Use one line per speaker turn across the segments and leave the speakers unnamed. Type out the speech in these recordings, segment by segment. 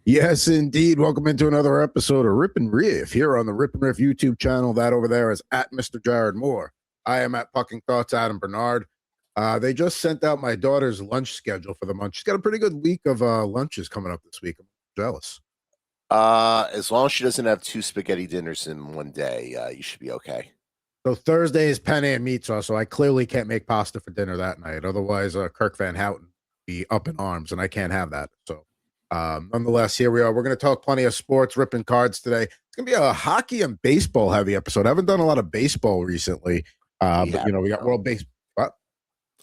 Yes, indeed. Welcome into another episode of Rip N Riff here on the Rip N Riff YouTube channel. That over there is at Mr. Jared Moore. I am at Pucking Thoughts Adam Bernard. They just sent out my daughter's lunch schedule for the month. She's got a pretty good week of lunches coming up this week. I'm jealous.
As long as she doesn't have two spaghetti dinners in one day, you should be okay.
So Thursday is penne and meat sauce, so I clearly can't make pasta for dinner that night. Otherwise, Kirk Van Houten be up in arms, and I can't have that. So nonetheless, here we are. We're going to talk plenty of sports, ripping cards today. It's going to be a hockey and baseball heavy episode. I haven't done a lot of baseball recently, but we got World Baseball.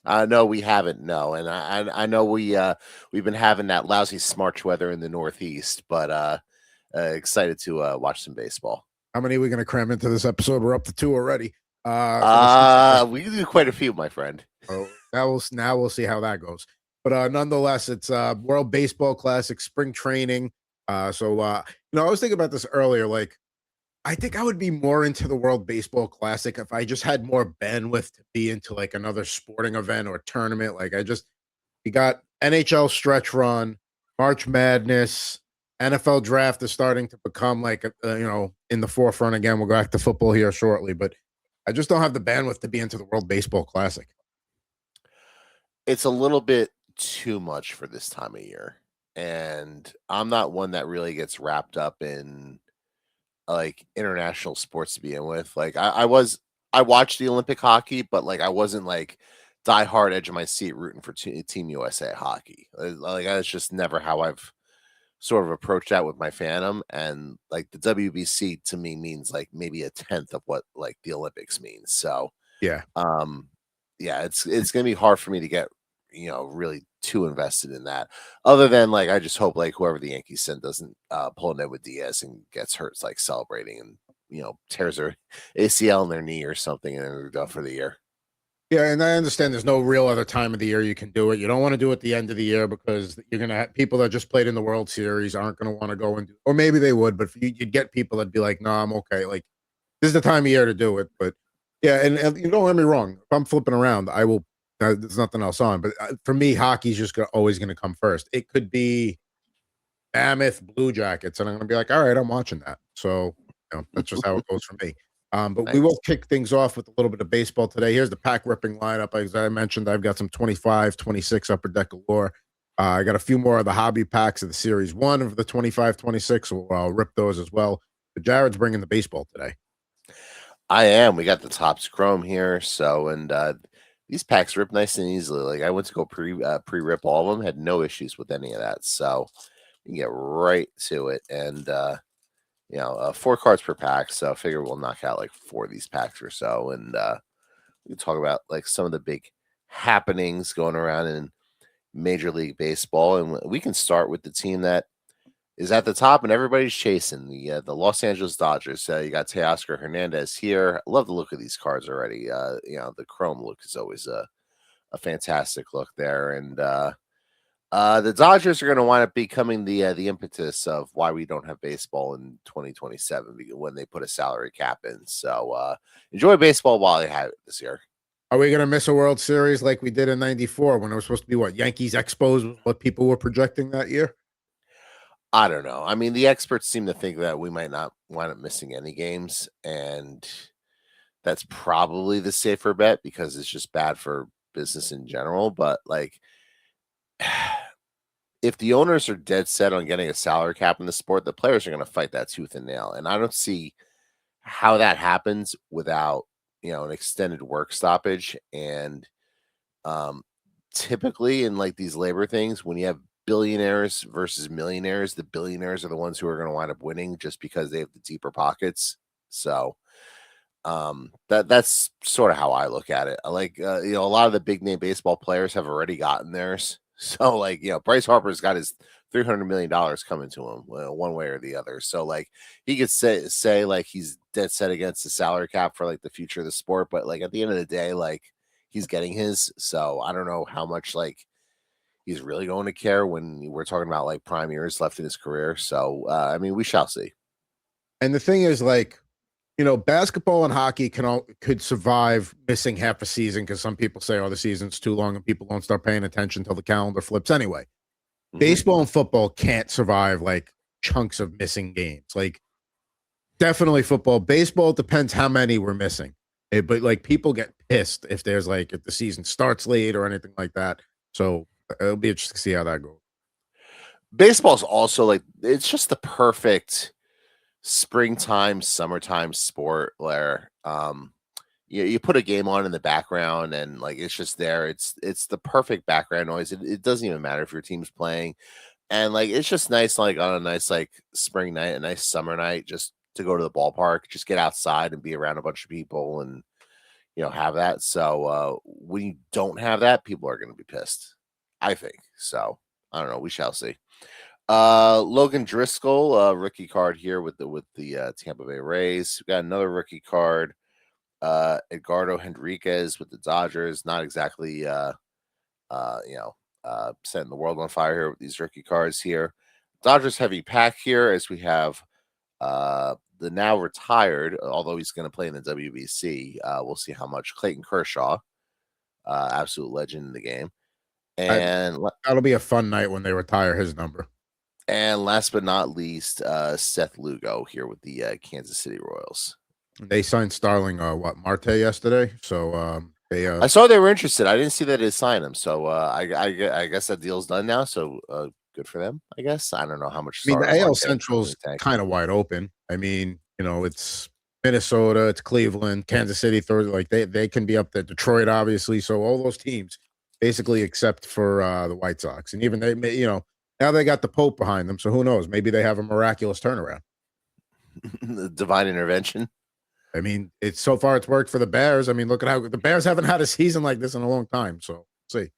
No, we haven't. No, and I know we've been having that lousy March weather in the Northeast, but excited to watch some baseball.
How many are we going to cram into this episode? We're up to 2 already.
We do quite a few, my friend.
Oh, now we'll see how that goes. But nonetheless, it's World Baseball Classic, spring training. I was thinking about this earlier. Like, I think I would be more into the World Baseball Classic if I just had more bandwidth to be into like another sporting event or tournament. Like, you got NHL stretch run, March Madness, NFL draft is starting to become like in the forefront again. We'll go back to football here shortly, but I just don't have the bandwidth to be into the World Baseball Classic.
It's a little bit too much for this time of year, and I'm not one that really gets wrapped up in like international sports to begin with. Like I watched the Olympic hockey, but like I wasn't like die hard edge of my seat rooting for Team USA hockey. Like that's just never how I've sort of approached that with my fandom. And like the WBC to me means like maybe a tenth of what like the Olympics means. So
yeah,
it's gonna be hard for me to get really too invested in that. Other than like I just hope like whoever the Yankees send doesn't pull in with Diaz and gets hurt, like celebrating and tears their ACL in their knee or something, and then they're done for the year.
Yeah, and I understand there's no real other time of the year you can do it. You don't want to do it at the end of the year because you're going to have people that just played in the World Series aren't going to want to go and do, or maybe they would, but you'd get people that'd be like, no, I'm okay. Like, this is the time of year to do it. But yeah, and you don't get me wrong. If I'm flipping around, I will, there's nothing else on. But for me, hockey's just always going to come first. It could be Mammoth Blue Jackets, and I'm going to be like, all right, I'm watching that. So, that's just how it goes for me. But
Nice.
we will kick things off with a little bit of baseball today. Here's the pack ripping lineup. As I mentioned, I've got some 25, 26 Upper Deck Allure. I got a few more of the hobby packs of the Series 1 of the 25, 26. So I'll rip those as well. But Jared's bringing the baseball today.
I am. We got the Topps Chrome here. So, and these packs rip nice and easily. Like I went to go pre-rip all of them, had no issues with any of that. So you can get right to it. And 4 cards per pack, so I figure we'll knock out like 4 of these packs or so, and we can talk about like some of the big happenings going around in Major League Baseball, and we can start with the team that is at the top and everybody's chasing the Los Angeles Dodgers. You got Teoscar Hernandez here. I love the look of these cards already. The chrome look is always a fantastic look there, and the Dodgers are going to wind up becoming the impetus of why we don't have baseball in 2027 when they put a salary cap in. So enjoy baseball while you have it this year.
Are we going to miss a World Series like we did in '94 when it was supposed to be Yankees Expos, what people were projecting that year?
I don't know. I mean, the experts seem to think that we might not wind up missing any games, and that's probably the safer bet because it's just bad for business in general. But like, if the owners are dead set on getting a salary cap in the sport, the players are going to fight that tooth and nail. And I don't see how that happens without, an extended work stoppage. And typically in like these labor things, when you have billionaires versus millionaires, the billionaires are the ones who are going to wind up winning just because they have the deeper pockets. So that's sort of how I look at it. I like, a lot of the big name baseball players have already gotten theirs. So like, Bryce Harper's got his $300 million coming to him one way or the other. So like he could say like he's dead set against the salary cap for like the future of the sport. But like at the end of the day, like he's getting his. So I don't know how much like he's really going to care when we're talking about like prime years left in his career. So, I mean, we shall see.
And the thing is, like, basketball and hockey could survive missing half a season because some people say, oh, the season's too long and people won't start paying attention until the calendar flips anyway. Baseball and football can't survive like chunks of missing games. Like definitely football. Baseball depends how many we're missing. But like people get pissed if there's like if the season starts late or anything like that. So it'll be interesting to see how that goes.
Baseball's also like it's just the perfect springtime, summertime sport where you put a game on in the background and like it's just there. It's the perfect background noise. It doesn't even matter if your team's playing. And like it's just nice, like on a nice like spring night, a nice summer night, just to go to the ballpark, just get outside and be around a bunch of people and have that. So when you don't have that, people are gonna be pissed, I think. So I don't know. We shall see. Logan Driscoll, rookie card here with the Tampa Bay Rays. We got another rookie card. Edgardo Henriquez with the Dodgers. Not exactly setting the world on fire here with these rookie cards here. Dodgers heavy pack here as we have the now retired, although he's going to play in the WBC. We'll see how much. Clayton Kershaw, absolute legend in the game. And
That'll be a fun night when they retire his number.
And last but not least, Seth Lugo here with the Kansas City Royals.
They signed Starling, Marte yesterday. So
I saw they were interested. I didn't see that they signed him. So I guess that deal's done now. So good for them, I guess. I don't know how much.
I mean, the AL Central's kind of wide open. I mean, it's Minnesota, it's Cleveland, Kansas City, third. Like they can be up there. Detroit, obviously. So all those teams, basically, except for the White Sox, and even they, now they got the Pope behind them. So who knows? Maybe they have a miraculous turnaround.
The divine intervention.
I mean, so far it's worked for the Bears. I mean, look at how the Bears haven't had a season like this in a long time. So see.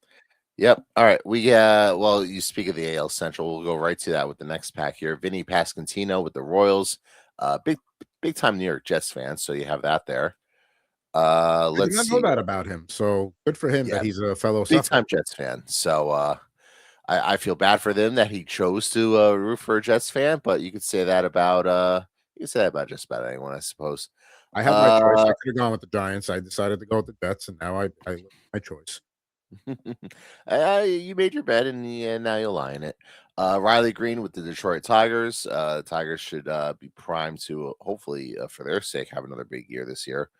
Yep. All right. Well, you speak of the AL Central. We'll go right to that with the next pack here. Vinny Pasquantino with the Royals. Big time New York Jets fan. So you have that there.
I did not know that about him. So good for him that he's a fellow
big time Jets fan. So I feel bad for them that he chose to root for a Jets fan, but you could say that about just about anyone, I suppose.
I have my choice. I could have gone with the Giants. I decided to go with the Jets, and now I my choice.
You made your bet, and now you'll lie in it. Riley Green with the Detroit Tigers. Tigers should be primed to hopefully, for their sake, have another big year this year.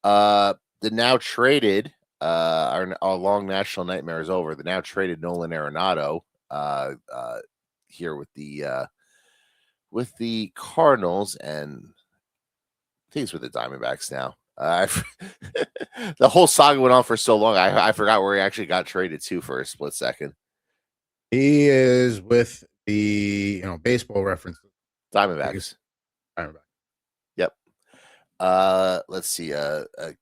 The now traded, our long national nightmare is over. The now traded Nolan Arenado here with the Cardinals, and I think he's with the Diamondbacks now. The whole saga went on for so long. I forgot where he actually got traded to for a split second.
He is with the baseball reference
Diamondbacks. Yep. Let's see.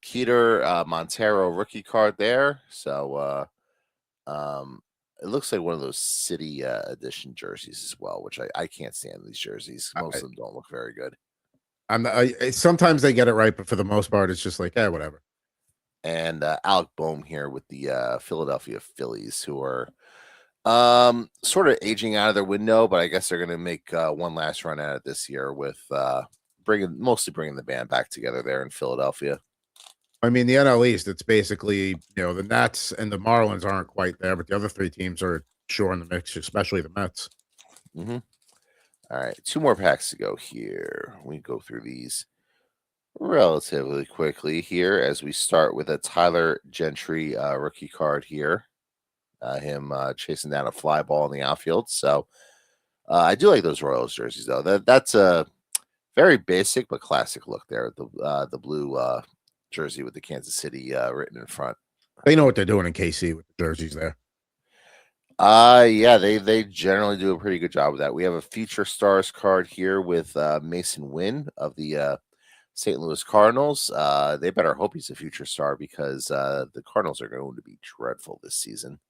Keter Montero rookie card there. So it looks like one of those city edition jerseys as well, which I can't stand these jerseys. Most of them don't look very good.
Sometimes they get it right, but for the most part, it's just like, whatever.
And Alec Boehm here with the Philadelphia Phillies, who are sort of aging out of their window, but I guess they're going to make one last run at it this year with mostly bringing the band back together there in Philadelphia.
I mean, the NL East, it's basically, the Nats and the Marlins aren't quite there, but the other three teams are sure in the mix, especially the Mets.
Mm-hmm. All right, 2 more packs to go here. We go through these relatively quickly here as we start with a Tyler Gentry rookie card here. Him chasing down a fly ball in the outfield. So I do like those Royals jerseys, though. That's a very basic but classic look there. The blue jersey with the Kansas City written in front.
They know what they're doing in KC with the jerseys there.
Yeah, they generally do a pretty good job with that. We have a Future Stars card here with Mason Wynn of the St. Louis Cardinals. They better hope he's a future star because the Cardinals are going to be dreadful this season.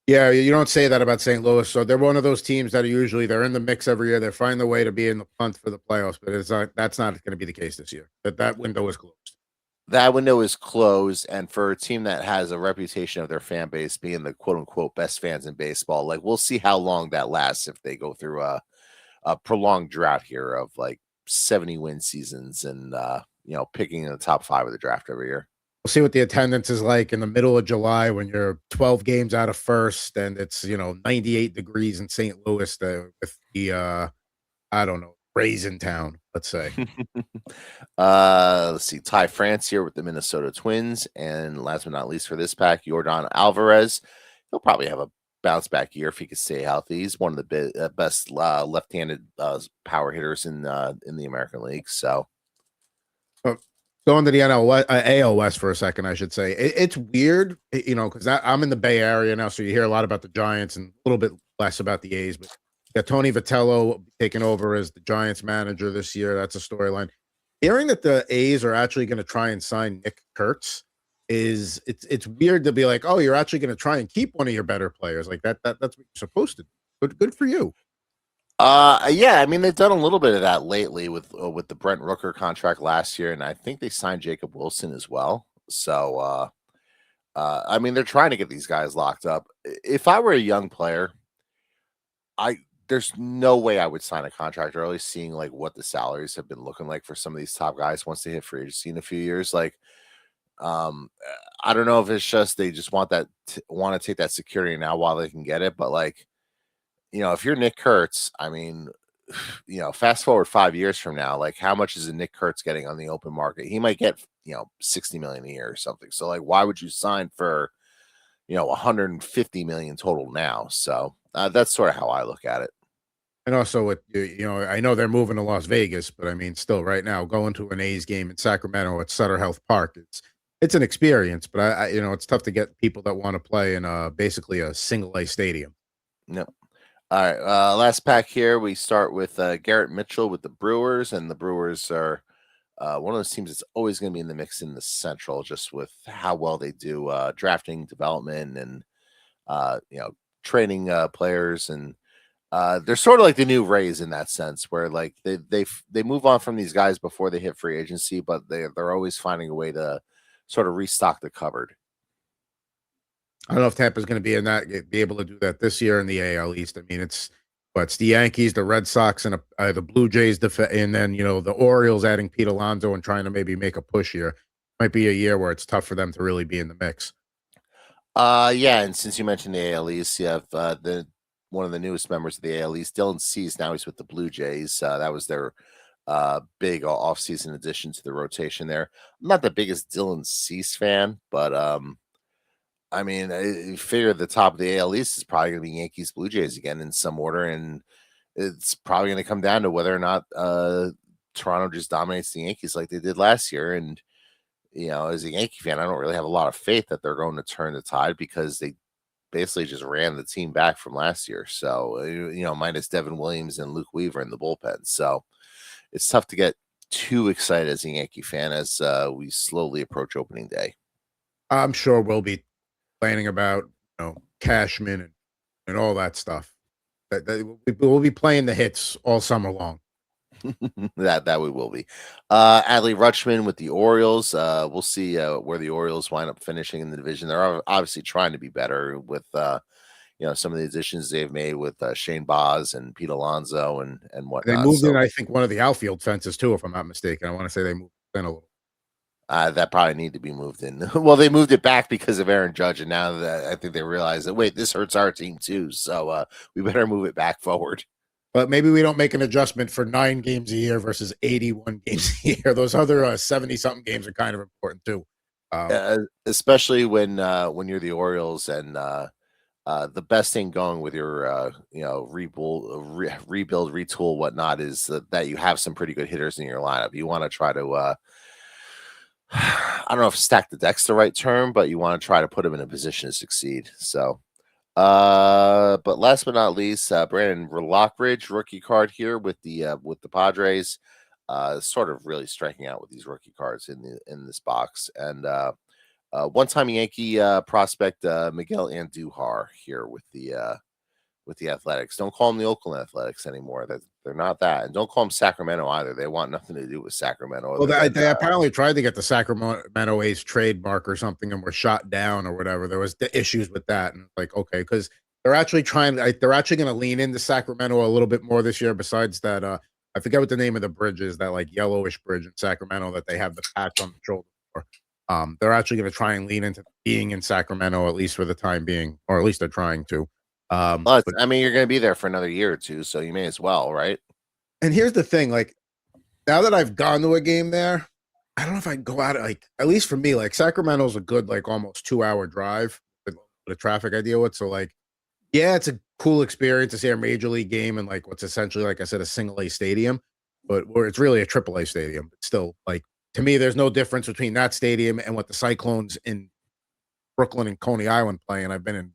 Yeah, you don't say that about St. Louis. So they're one of those teams that they're in the mix every year. They find the way to be in the punt for the playoffs, but that's not going to be the case this year. That window is closed.
That window is closed, and for a team that has a reputation of their fan base being the quote unquote best fans in baseball, like we'll see how long that lasts if they go through a prolonged drought here of like 70 win seasons and picking in the top 5 of the draft every year.
we'll see what the attendance is like in the middle of July when you're 12 games out of first and it's 98 degrees in St. Louis with the I don't know, raisin town, let's say.
Let's see. Ty France here with the Minnesota Twins. And last but not least for this pack, Jordan Alvarez. He'll probably have a bounce back year if he can stay healthy. He's one of the best left-handed power hitters in the American League. So
Uh, Going to the AL West for a second, I should say. It's weird, because I'm in the Bay Area now, so you hear a lot about the Giants and a little bit less about the A's. But you got Tony Vitello taking over as the Giants manager this year. That's a storyline. Hearing that the A's are actually going to try and sign Nick Kurtz it's weird to be like, oh, you're actually going to try and keep one of your better players like that. That's what you're supposed to do. Good for you.
yeah, I mean they've done a little bit of that lately with the Brent Rooker contract last year, and I think they signed Jacob Wilson as well. So I mean they're trying to get these guys locked up. If I were a young player, there's no way I would sign a contract early, seeing like what the salaries have been looking like for some of these top guys once they hit free agency in a few years. Like, I don't know if it's just they just want to take that security now while they can get it, but like, if you're Nick Kurtz, I mean, fast forward 5 years from now, like how much is a Nick Kurtz getting on the open market? He might get 60 million a year or something. So like, why would you sign for 150 million total now? So that's sort of how I look at it.
And also, I know they're moving to Las Vegas, but I mean, still, right now, going to an A's game in Sacramento at Sutter Health Park, it's an experience. But it's tough to get people that want to play in basically a single A stadium.
No. All right, last pack here. We start with Garrett Mitchell with the Brewers, and the Brewers are one of those teams that's always going to be in the mix in the Central, just with how well they do drafting, development, and training players, and they're sort of like the new Rays in that sense, where like they move on from these guys before they hit free agency, but they're always finding a way to sort of restock the cupboard.
I don't know if Tampa's going to be able to do that this year in the AL East. I mean, it's the Yankees, the Red Sox, and the Blue Jays, and then the Orioles adding Pete Alonso and trying to maybe make a push here. Might be a year where it's tough for them to really be in the mix.
Yeah, and since you mentioned the AL East, you have one of the newest members of the AL East, Dylan Cease. Now he's with the Blue Jays. That was their big offseason addition to the rotation there. I'm not the biggest Dylan Cease fan, but I mean, I figure the top of the AL East is probably going to be Yankees, Blue Jays again in some order, and it's probably going to come down to whether or not Toronto just dominates the Yankees like they did last year. And as a Yankee fan, I don't really have a lot of faith that they're going to turn the tide because they basically just ran the team back from last year. So minus Devin Williams and Luke Weaver in the bullpen. So it's tough to get too excited as a Yankee fan as we slowly approach opening day.
I'm sure we'll be complaining about Cashman and all that stuff. We'll be playing the hits all summer long.
that we will be. Adley Rutschman with the Orioles. We'll see where the Orioles wind up finishing in the division. They're obviously trying to be better with some of the additions they've made with Shane Baz and Pete Alonso and whatnot.
They moved in, I think, one of the outfield fences too, if I'm not mistaken. I want to say they moved in a little.
That probably need to be moved in. Well, they moved it back because of Aaron Judge, and now that I think they realize that wait, this hurts our team too. So we better move it back forward.
But maybe we don't make an adjustment for 9 games a year versus 81 games a year. Those other 70-something games are kind of important too.
Especially when you're the Orioles and the best thing going with your rebuild, retool, whatnot is that you have some pretty good hitters in your lineup. You want to try to I don't know if stack the deck's the right term, but you want to try to put them in a position to succeed. So. But last but not least, Brandon Lockridge, rookie card here with the Padres. Sort of really striking out with these rookie cards in this box. And one-time Yankee prospect Miguel Andujar here with the Athletics. Don't call them the Oakland Athletics anymore. They're not that, and don't call them Sacramento either. They want nothing to do with Sacramento.
Well, they apparently tried to get the Sacramento A's trademark or something, and were shot down or whatever. There was the issues with that, and like, okay, because they're actually going to lean into Sacramento a little bit more this year. Besides that, I forget what the name of the bridge is, that like yellowish bridge in Sacramento that they have the patch on the shoulder for. They're actually going to try and lean into being in Sacramento, at least for the time being, or at least they're trying to.
Well,
But
I mean, you're going to be there for another year or two, so you may as well, right?
and here's the thing, like now that I've gone to a game there, I don't know if I can go out like at least for me, like Sacramento's a good like almost 2 hour drive with the traffic I deal with. So like, yeah, it's a cool experience to see a major league game in like what's essentially, like I said, a single A stadium, but where it's really a triple A stadium. It's still like to me, there's no difference between that stadium and what the Cyclones in Brooklyn and Coney Island play. And I've been in.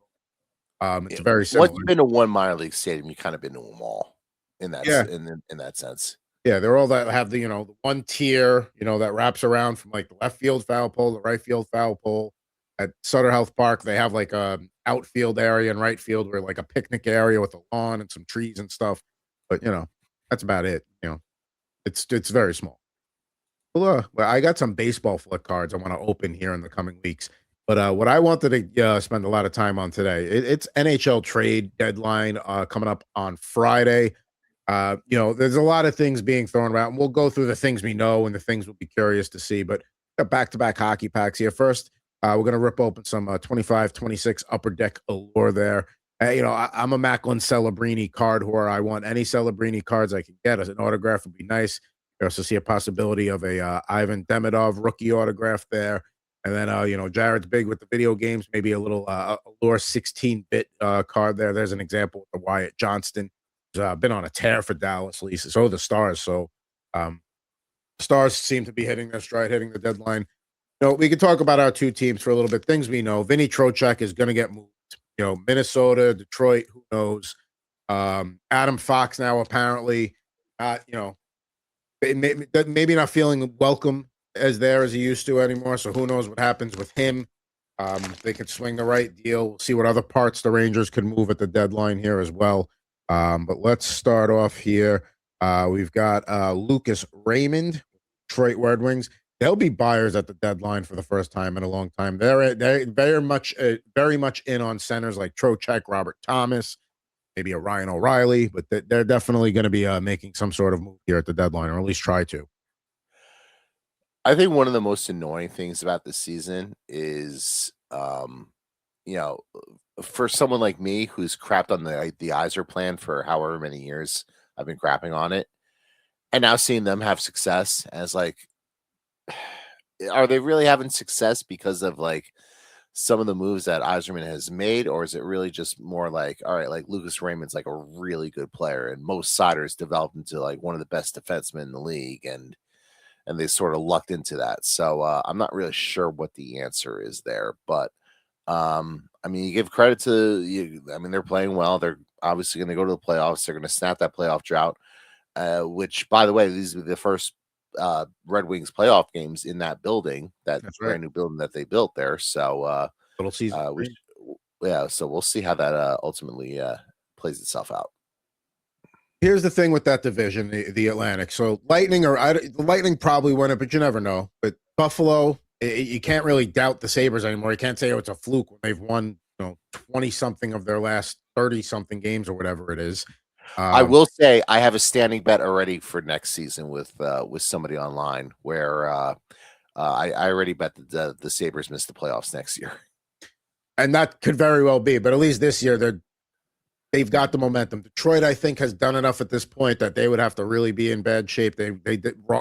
It's very
Once
similar.
you've been to one minor league stadium, you kind of been to them all in that
Yeah,
in that sense.
yeah, they're all that have the the one tier that wraps around from like the left field foul pole, the right field foul pole. At Sutter Health Park, they have like a outfield area and right field where like a picnic area with a lawn and some trees and stuff. But that's about it. It's very small. Well, I got some baseball flick cards I want to open here in the coming weeks. But what I wanted to spend a lot of time on today, it's NHL trade deadline coming up on Friday. There's a lot of things being thrown around, and we'll go through the things we know and the things we'll be curious to see. But got back-to-back hockey packs here. First, we're going to rip open some 25, 26 Upper Deck Allure there. I'm a Macklin Celebrini card whore. I want any Celebrini cards I can get as an autograph would be nice. I also see a possibility of a Ivan Demidov rookie autograph there. And then, Jared's big with the video games, maybe a little Allure 16-bit card there. There's an example with the Wyatt Johnston. Been on a tear for Dallas, Lisa. So the Stars. So Stars seem to be hitting their stride, hitting the deadline. We can talk about our two teams for a little bit. Things we know. Vinny Trocheck is going to get moved. Minnesota, Detroit, who knows? Adam Fox now apparently, maybe not feeling welcome as there as he used to anymore. So who knows what happens with him? They could swing the right deal. We'll see what other parts the Rangers could move at the deadline here as well. But let's start off here. We've got Lucas Raymond, Detroit Red Wings. They'll be buyers at the deadline for the first time in a long time. They're very much in on centers like Trocheck, Robert Thomas, maybe a Ryan O'Reilly, but they're definitely going to be making some sort of move here at the deadline, or at least try to.
I think one of the most annoying things about this season is, for someone like me who's crapped on the Iser plan for however many years I've been crapping on it, and now seeing them have success as like, are they really having success because of like some of the moves that Iserman has made, or is it really just more like, all right, like Lucas Raymond's like a really good player, and Mo Sider's developed into like one of the best defensemen in the league, and they sort of lucked into that. So I'm not really sure what the answer is there, but I mean, you give credit to you. I mean, they're playing well. They're obviously going to go to the playoffs. They're going to snap that playoff drought. Which, by the way, these are the first Red Wings playoff games in that building, that
That's right.
brand new building that they built there. So,
Little season.
yeah. So we'll see how that ultimately plays itself out.
Here's the thing with that division, the Atlantic. So Lightning the Lightning probably win it, but you never know. But Buffalo, you can't really doubt the Sabres anymore. You can't say, oh, it's a fluke when they've won 20 something of their last 30 something games or whatever it is.
I will say I have a standing bet already for next season with somebody online where I already bet that the Sabres miss the playoffs next year.
And that could very well be, but at least this year they've got the momentum. Detroit, I think, has done enough at this point that they would have to really be in bad shape. They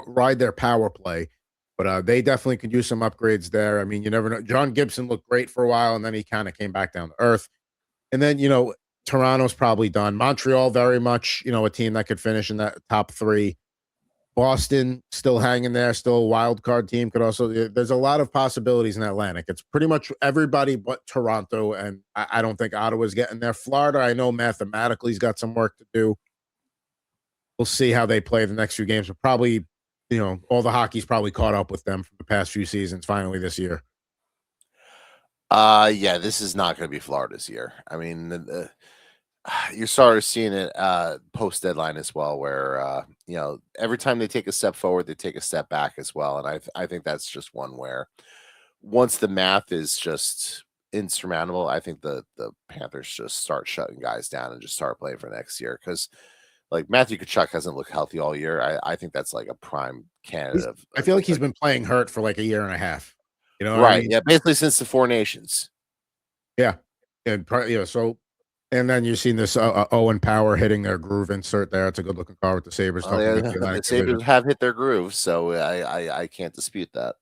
ride their power play, but they definitely could use some upgrades there. I mean, you never know. John Gibson looked great for a while, and then he kind of came back down to earth. And then, Toronto's probably done. Montreal, very much, a team that could finish in that top three. Boston still hanging there, still a wild card team. There's a lot of possibilities in Atlantic. It's pretty much everybody but Toronto, and I don't think Ottawa's getting there. Florida, I know mathematically has got some work to do. We'll see how they play the next few games, but probably, all the hockey's probably caught up with them from the past few seasons, finally this year.
Yeah, this is not going to be Florida's year. I mean, you're sort of seeing it post deadline as well, where every time they take a step forward, they take a step back as well, and I think that's just one where once the math is just insurmountable, I think the Panthers just start shutting guys down and just start playing for next year, because like Matthew Tkachuk hasn't looked healthy all year. I think that's like a prime candidate.
I feel like he's been playing hurt for like a year and a half. You know what I
Right.
mean?
Yeah. Basically, since the Four Nations.
Yeah, and so and then you've seen this Owen Power hitting their groove insert there. It's a good looking car with the Sabres
Oh,
talking
yeah,
about the
the
Atlantic Division.
Sabres have hit their groove, so I can't dispute that.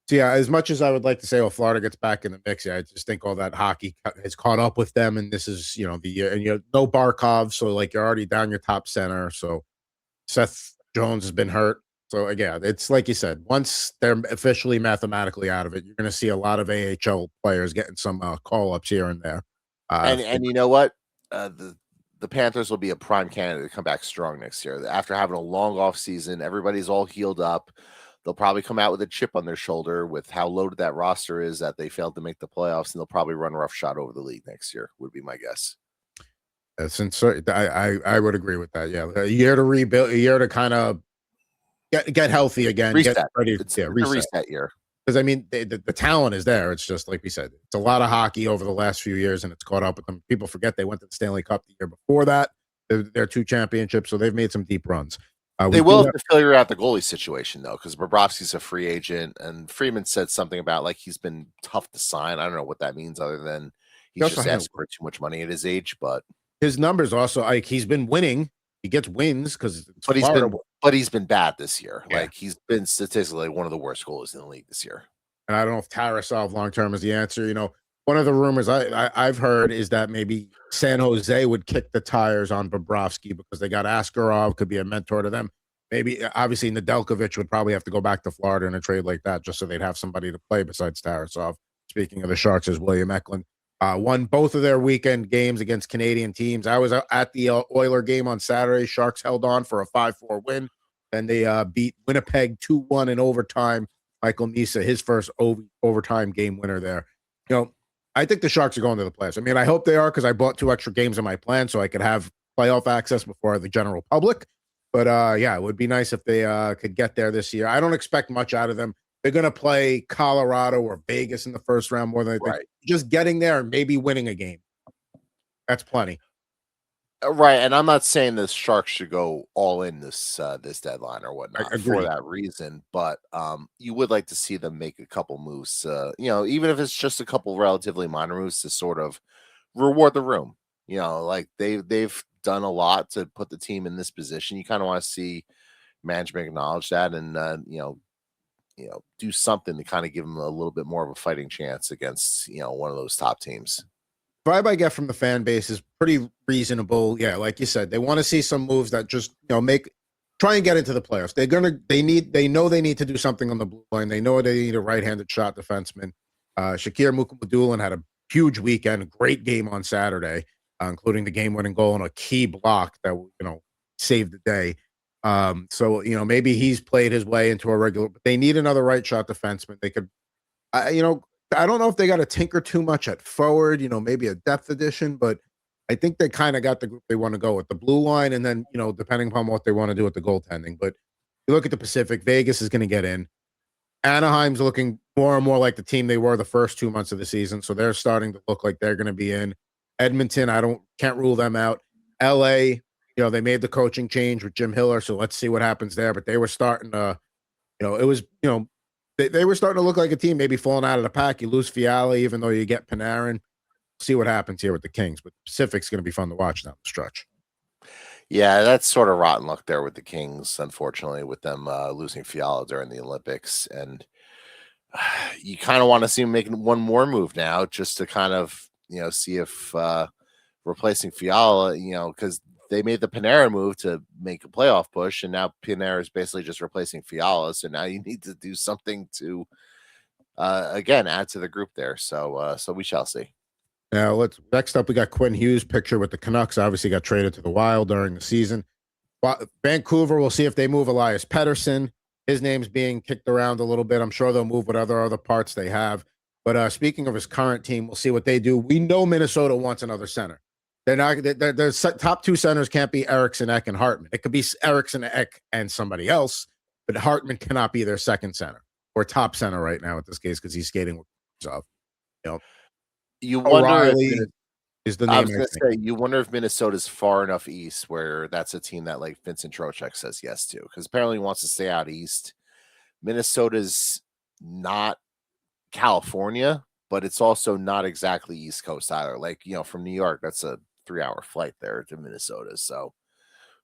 So yeah, as much as I would like to say, oh, Florida gets back in the mix, yeah, I just think all that hockey has caught up with them, and this is the year, and no Barkov, so like you're already down your top center. So Seth Jones has been hurt. So again, it's like you said, once they're officially mathematically out of it, you're going to see a lot of AHL players getting some call ups here and there.
And you know what? The Panthers will be a prime candidate to come back strong next year. After having a long off season, everybody's all healed up. They'll probably come out with a chip on their shoulder with how loaded that roster is that they failed to make the playoffs, and they'll probably run roughshod over the league next year, would be my guess.
Since I would agree with that. Yeah, a year to rebuild, a year to kind of get healthy again, get
Reset.
ready. Yeah,
It's a
reset.
reset year.
Because I mean, the talent is there. It's just like we said, it's a lot of hockey over the last few years, and it's caught up with them. People forget they went to the Stanley Cup the year before that. They're two championships, so they've made some deep runs.
They
We
will
do
have to figure out the goalie situation though, because Bobrovsky's a free agent, and Freeman said something about like he's been tough to sign. I don't know what that means, other than
he
he's
also
just
had
asking for too much money at his age. But
his numbers also like he's been winning. He gets wins because it's
but he's
Florida.
been bad this year.
Yeah.
Like he's been statistically one of the worst goalies in the league this year.
And I don't know if Tarasov long term is the answer. One of the rumors I've heard is that maybe San Jose would kick the tires on Bobrovsky because they got Askarov, could be a mentor to them. Maybe obviously Nedeljkovic would probably have to go back to Florida in a trade like that just so they'd have somebody to play besides Tarasov. Speaking of the Sharks, is William Eklund. Won both of their weekend games against Canadian teams. I was at the Oiler game on Saturday. Sharks held on for a 5-4 win. Then they beat Winnipeg 2-1 in overtime. Michael Nisa, his first overtime game winner there. I think the Sharks are going to the playoffs. I mean, I hope they are because I bought 2 extra games in my plan so I could have playoff access before the general public. But yeah, it would be nice if they could get there this year. I don't expect much out of them. They're going to play Colorado or Vegas in the first round more than I think.
Right.
Just getting there and maybe winning a game. That's plenty.
Right, and I'm not saying the Sharks should go all in this deadline or whatnot for that reason, but you would like to see them make a couple moves. Even if it's just a couple relatively minor moves to sort of reward the room. Like they've done a lot to put the team in this position. You kind of want to see management acknowledge that and do something to kind of give them a little bit more of a fighting chance against one of those top teams.
Vibe I get from the fan base is pretty reasonable. Yeah, like you said, they want to see some moves that just try and get into the playoffs. They know they need to do something on the blue line. They know they need a right-handed shot defenseman. Shakir Mukhamadullin had a huge weekend, great game on Saturday, including the game-winning goal and a key block that saved the day. So maybe he's played his way into a regular. But they need another right shot defenseman. They could, I don't know if they got to tinker too much at forward, maybe a depth addition, but I think they kind of got the group they want to go with the blue line. And then, depending upon what they want to do with the goaltending. But you look at the Pacific, Vegas is going to get in. Anaheim's looking more and more like the team they were the first 2 months of the season. So they're starting to look like they're going to be in. Edmonton, can't rule them out. LA, they made the coaching change with Jim Hiller. So let's see what happens there. But they were starting to, it was, they were starting to look like a team maybe falling out of the pack. You lose Fiala, even though you get Panarin. See what happens here with the Kings. But Pacific's going to be fun to watch down the stretch.
Yeah, that's sort of rotten luck there with the Kings, unfortunately, with them losing Fiala during the Olympics. And you kind of want to see him making one more move now just to kind of, see if replacing Fiala, because they made the Panarin move to make a playoff push, and now Panarin is basically just replacing Fiala. So now you need to do something to, again, add to the group there. So we shall see.
Now, next up, we got Quinn Hughes' picture with the Canucks. Obviously, got traded to the Wild during the season. Vancouver, we'll see if they move Elias Pettersson. His name's being kicked around a little bit. I'm sure they'll move what other parts they have. But speaking of his current team, we'll see what they do. We know Minnesota wants another center. They're not. Their top 2 centers can't be Eriksson, Ek, and Hartman. It could be Eriksson, Ek, and somebody else, but Hartman cannot be their second center or top center right now at this case because he's skating with himself.
You wonder
O'Reilly is the name.
I was going to say, you wonder if Minnesota's far enough east where that's a team that like Vincent Trocheck says yes to, because apparently he wants to stay out east. Minnesota's not California, but it's also not exactly East Coast either. Like, from New York, that's a 3-hour flight there to Minnesota. So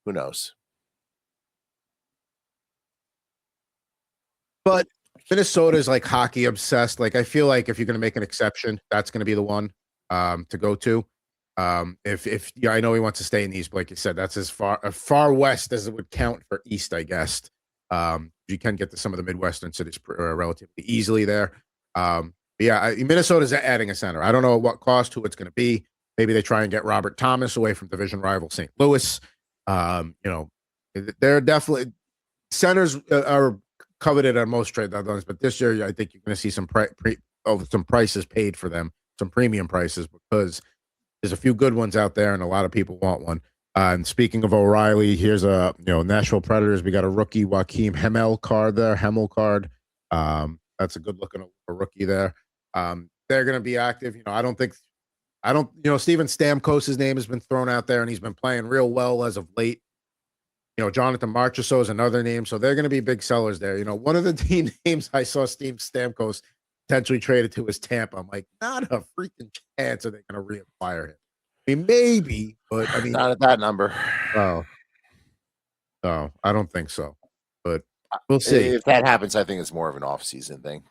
who knows?
But Minnesota is like hockey obsessed. Like I feel like if you're going to make an exception, that's going to be the one to go to. If yeah, I know he wants to stay in the East, but like you said, that's as far west as it would count for East, I guess. You can get to some of the Midwestern cities relatively easily there. Yeah, Minnesota's adding a center. I don't know at what cost, who it's going to be. Maybe they try and get Robert Thomas away from division rival St. Louis. They're definitely centers are coveted on most trade deadlines, but this year I think you're going to see some some prices paid for them, some premium prices, because there's a few good ones out there and a lot of people want one. And speaking of O'Reilly, here's a Nashville Predators. We got a rookie Joakim Hemmel card there. Hemmel card. That's a good looking rookie there. They're going to be active. Steven Stamkos' name has been thrown out there and he's been playing real well as of late. Jonathan Marchessault is another name, so they're going to be big sellers there. One of the team names I saw Steve Stamkos potentially traded to is Tampa. I'm like, not a freaking chance are they going to reacquire him. I mean, maybe, but I mean,
not at that number.
Oh, no, I don't think so. But we'll see.
If that happens, I think it's more of an off-season thing.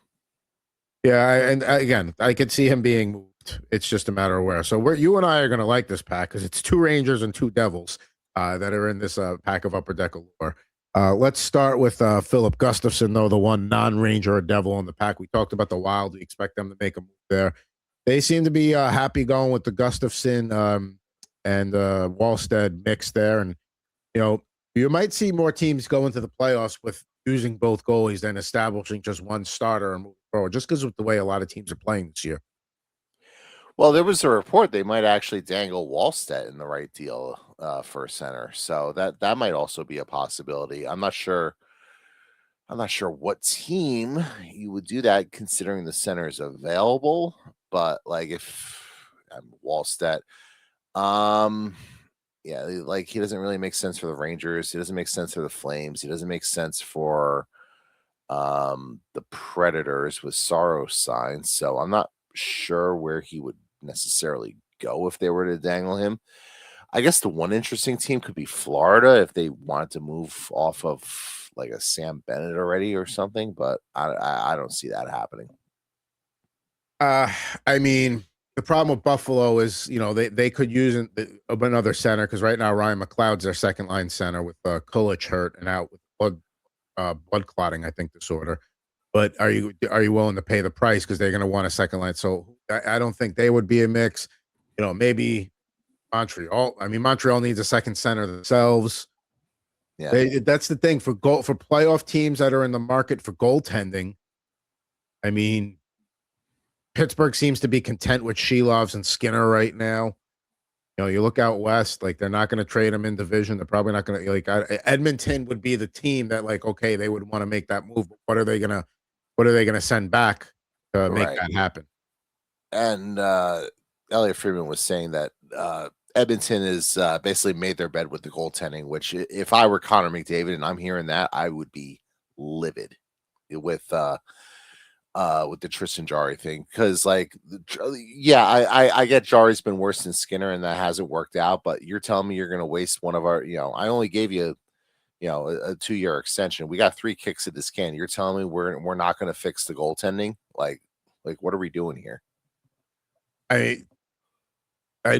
Yeah, and again, I could see him being moved. It's just a matter of where. So you and I are going to like this pack because it's 2 Rangers and 2 Devils that are in this pack of Upper Deck Allure. Let's start with Philip Gustafson, though, the one non-Ranger or Devil in the pack. We talked about the Wild. We expect them to make a move there. They seem to be happy going with the Gustafson and Wallstead mix there. And, you might see more teams go into the playoffs with using both goalies than establishing just one starter and moving forward, just because of the way a lot of teams are playing this year.
Well, there was a report they might actually dangle Wallstedt in the right deal for a center. So that might also be a possibility. I'm not sure what team you would do that considering the center is available, but like if I'm Wallstedt, yeah, like he doesn't really make sense for the Rangers. He doesn't make sense for the Flames. He doesn't make sense for the Predators with Saros signed. So I'm not sure where he would necessarily go if they were to dangle him. I guess the one interesting team could be Florida if they wanted to move off of like a Sam Bennett already or something, but I don't see that happening.
I mean, the problem with Buffalo is, they could use another center because right now Ryan McLeod's their second line center with Kulich hurt and out with blood clotting, I think, disorder. But are you willing to pay the price because they're going to want a second line? So I don't think they would be a mix. Maybe Montreal. I mean, Montreal needs a second center themselves. Yeah, that's the thing for playoff teams that are in the market for goaltending. I mean, Pittsburgh seems to be content with Shelovs and Skinner right now. You look out west, like they're not going to trade them in division. They're probably not going to Edmonton would be the team that okay, they would want to make that move. But what are they going to send back to make that happen?
And Elliot Friedman was saying that Edmonton is basically made their bed with the goaltending, which if I were Connor McDavid and I'm hearing that, I would be livid with the Tristan Jarry thing. Because I get Jarry's been worse than Skinner and that hasn't worked out, but you're telling me you're going to waste one of our, I only gave you, a 2-year extension. We got 3 kicks at this can. You're telling me we're not going to fix the goaltending? Like what are we doing here?
I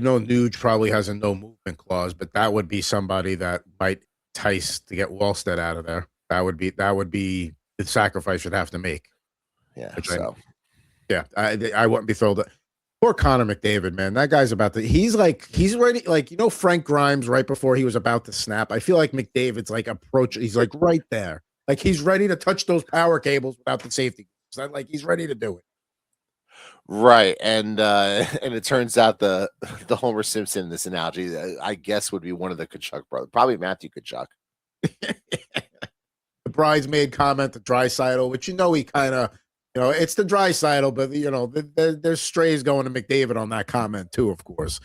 know Nuge probably has a no movement clause, but that would be somebody that might entice to get Wallstedt out of there. That would be the sacrifice you'd have to make.
Yeah.
I wouldn't be thrilled. Poor Connor McDavid, man. That guy's he's ready. Frank Grimes right before he was about to snap. I feel like McDavid's he's right there. Like he's ready to touch those power cables without the safety. Like he's ready to do it.
Right. And it turns out the Homer Simpson in this analogy, I guess, would be one of the Tkachuk brothers, probably Matthew Tkachuk.
The bridesmaid comment to Draisaitl, which he kind of, it's the Draisaitl, but there's strays going to McDavid on that comment too, of course.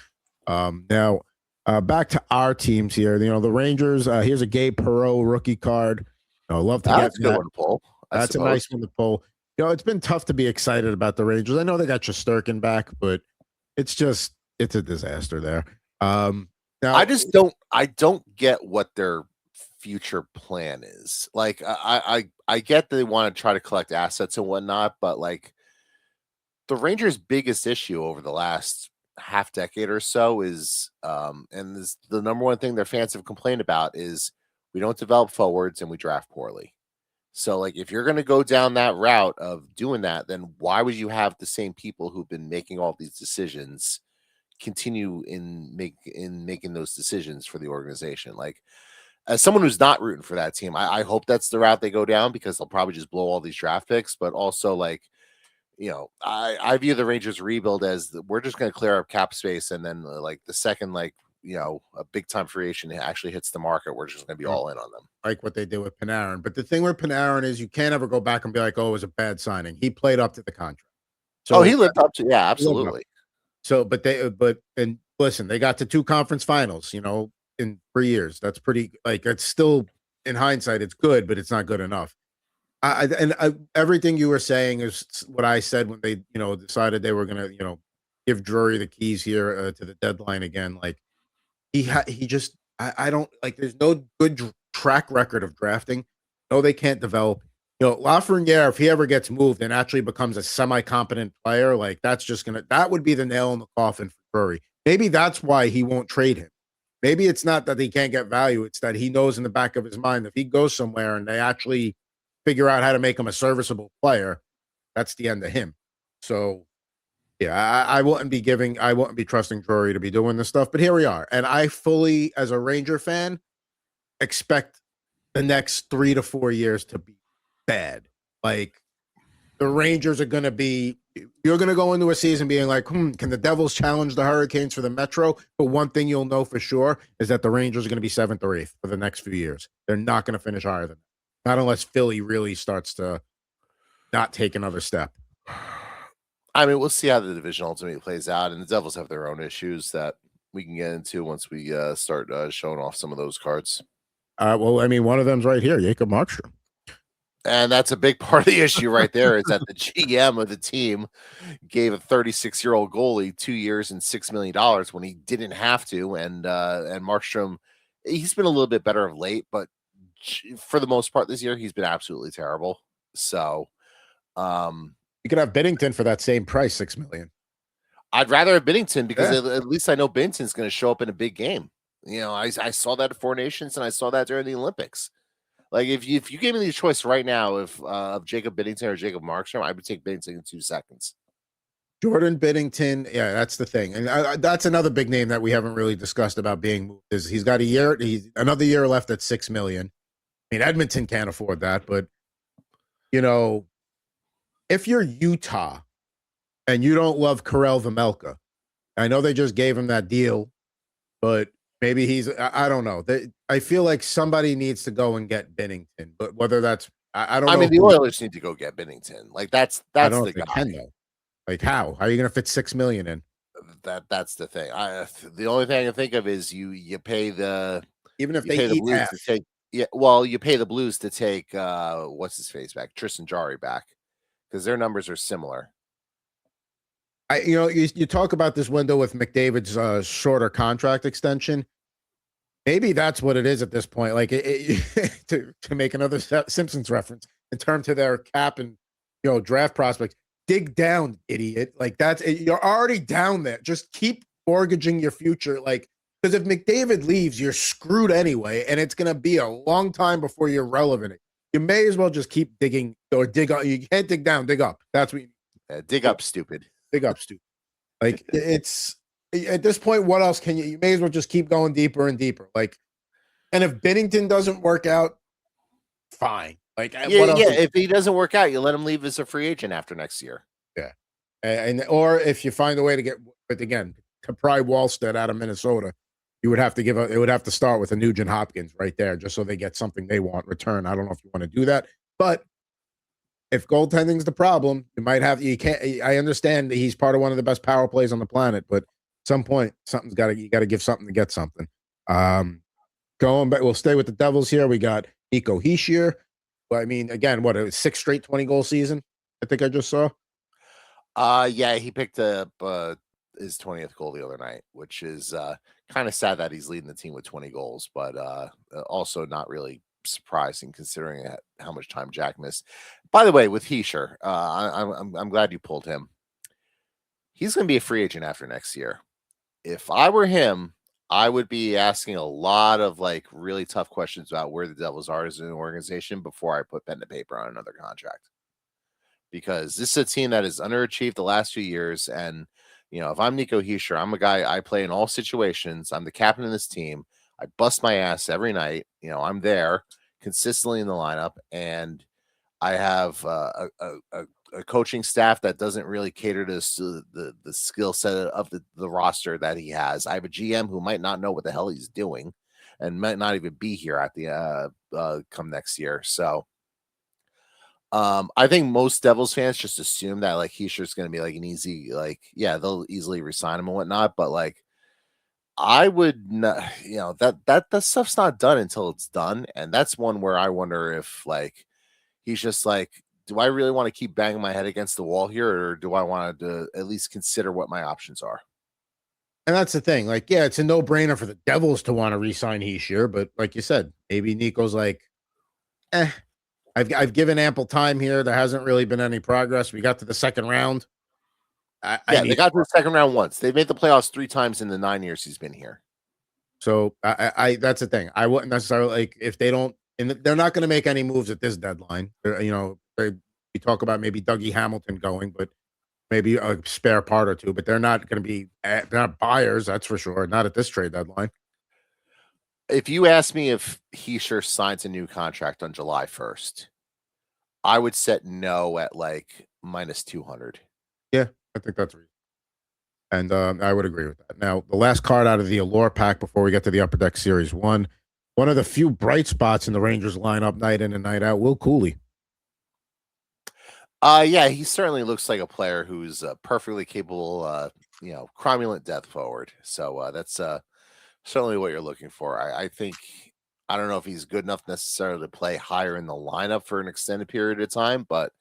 Now back to our teams here. The Rangers. Here's a Gabe Perreault rookie card. Love to
That's
get
a good one to pull.
That's a nice one to pull. it's been tough to be excited about the Rangers. I know they got Shesterkin back, but it's a disaster there. Now
I don't get what their future plan is. Like I get that they want to try to collect assets and whatnot, but like the Rangers' biggest issue over the last half decade or so is and this the number one thing their fans have complained about is we don't develop forwards and we draft poorly. So like if you're gonna go down that route of doing that, then why would you have the same people who've been making all these decisions continue in making those decisions for the organization? Like as someone who's not rooting for that team, I hope that's the route they go down because they'll probably just blow all these draft picks. But also, like, I view the Rangers rebuild as we're just going to clear up cap space, and then like the second, like a big time free agent actually hits the market, we're just going to be all in on them,
like what they did with Panarin. But the thing with Panarin is you can't ever go back and be like, oh, it was a bad signing. He played up to the contract.
So he lived up to, yeah, absolutely.
So, and listen, they got to 2 conference finals, in 3 years. That's pretty, like, it's still, in hindsight, it's good, but it's not good enough. Everything you were saying is what I said when they, decided they were going to, give Drury the keys here to the deadline again. Like, he just, I don't, like, there's no good track record of drafting. No, they can't develop. Lafreniere, if he ever gets moved and actually becomes a semi-competent player, like that would be the nail in the coffin for Drury. Maybe that's why he won't trade him. Maybe it's not that he can't get value. It's that he knows in the back of his mind, if he goes somewhere and they actually figure out how to make him a serviceable player, that's the end of him. So yeah, I wouldn't be trusting Drury to be doing this stuff, but here we are. And I fully, as a Ranger fan, expect the next 3 to 4 years to be bad. Like the Rangers are going to be, you're going to go into a season being like, can the Devils challenge the Hurricanes for the Metro? But one thing you'll know for sure is that the Rangers are going to be 7th or 8th for the next few years. They're not going to finish higher than that. Not unless Philly really starts to not take another step.
I mean, we'll see how the division ultimately plays out, and the Devils have their own issues that we can get into once we start showing off some of those cards.
Well, I mean, one of them's right here, Jacob Markstrom.
And that's a big part of the issue right there is that the GM of the team gave a 36-year-old goalie 2 years and $6 million when he didn't have to. And Markstrom, he's been a little bit better of late, but for the most part this year, he's been absolutely terrible. So
you could have Binnington for that same price, $6 million.
I'd rather have Binnington because at least I know Binnington's going to show up in a big game. I saw that at 4 Nations and I saw that during the Olympics. Like if you gave me the choice right now of Jacob Binnington or Jacob Markstrom, I would take Binnington in 2 seconds.
Jordan Binnington, yeah, that's the thing, and that's another big name that we haven't really discussed about being moved. Is he's got another year left at $6 million. I mean, Edmonton can't afford that, but if you're Utah and you don't love Karel Vejmelka, I know they just gave him that deal, but maybe I don't know. I feel like somebody needs to go and get Binnington, but whether that's I don't know.
I mean, the Oilers need to go get Binnington. Like that's
I don't know
the
if they
guy.
can, though. Like how are you going to fit $6 million in?
That's the thing. The only thing I can think of is you pay the
even if they pay the
Blues
half.
to take you pay the Blues to take what's his face back, Tristan Jarry back because their numbers are similar.
You talk about this window with McDavid's shorter contract extension. Maybe that's what it is at this point. Like to make another Simpsons reference in terms of their cap and draft prospects. Dig down, idiot. Like you're already down there. Just keep mortgaging your future. Like because if McDavid leaves, you're screwed anyway, and it's gonna be a long time before you're relevant. You may as well just keep digging or dig up. You can't dig down, dig up. That's what you
dig up, stupid.
Dig up, stupid. Like it's at this point, what else can you may as well just keep going deeper and deeper. Like, and if Binnington doesn't work out, fine. Like,
if he doesn't work out, you let him leave as a free agent after next year.
Yeah, or if you find a way to get, but again, to pry Wallstead out of Minnesota, you would have to it would have to start with a Nugent Hopkins right there, just so they get something they want return. I don't know if you want to do that, but if goaltending's the problem, you might have. You can't. I understand that he's part of one of the best power plays on the planet, but at some point, you got to give something to get something. Going back, we'll stay with the Devils here. We got Nico Hischier. I mean, again, what a 6 straight 20-goal season. I think I just saw.
Yeah, he picked up his 20th goal the other night, which is kind of sad that he's leading the team with 20 goals, but also not really surprising considering how much time Jack missed. By the way, with Heischer, I'm glad you pulled him. He's going to be a free agent after next year. If I were him, I would be asking a lot of like really tough questions about where the Devils are as an organization before I put pen to paper on another contract. Because this is a team that has underachieved the last few years. And, if I'm Nico Heischer, I'm a guy, I play in all situations. I'm the captain of this team. I bust my ass every night. I'm there consistently in the lineup. And I have a coaching staff that doesn't really cater to the skill set of the roster that he has. I have a GM who might not know what the hell he's doing and might not even be here at the come next year. So I think most Devils fans just assume that like Heischer's going to be like an easy, like, yeah, they'll easily resign him and whatnot. But like, I would not, that stuff's not done until it's done. And that's one where I wonder if like, he's just like, do I really want to keep banging my head against the wall here? Or do I want to at least consider what my options are?
And that's the thing. Like, yeah, it's a no-brainer for the Devils to want to re-sign Heischer, but like you said, maybe Nico's like, I've given ample time here. There hasn't really been any progress. We got to the second round. I
Yeah, they
need
got to
more.
the second round once. They made the playoffs 3 times in the 9 years he's been here.
So that's the thing. I wouldn't necessarily like if they don't, and they're not going to make any moves at this deadline. We talk about maybe Dougie Hamilton going, but maybe a spare part or two. But they're not going to be. They're not buyers, that's for sure. Not at this trade deadline.
If you ask me if Heischer signs a new contract on July 1st, I would set no at like minus 200.
Yeah, I think that's reasonable. And I would agree with that. Now, the last card out of the Allure pack before we get to the Upper Deck Series 1, one of the few bright spots in the Rangers lineup night in and night out, Will Cooley.
Yeah, he certainly looks like a player who's perfectly capable, cromulent depth forward. So that's certainly what you're looking for. I think, I don't know if he's good enough necessarily to play higher in the lineup for an extended period of time, but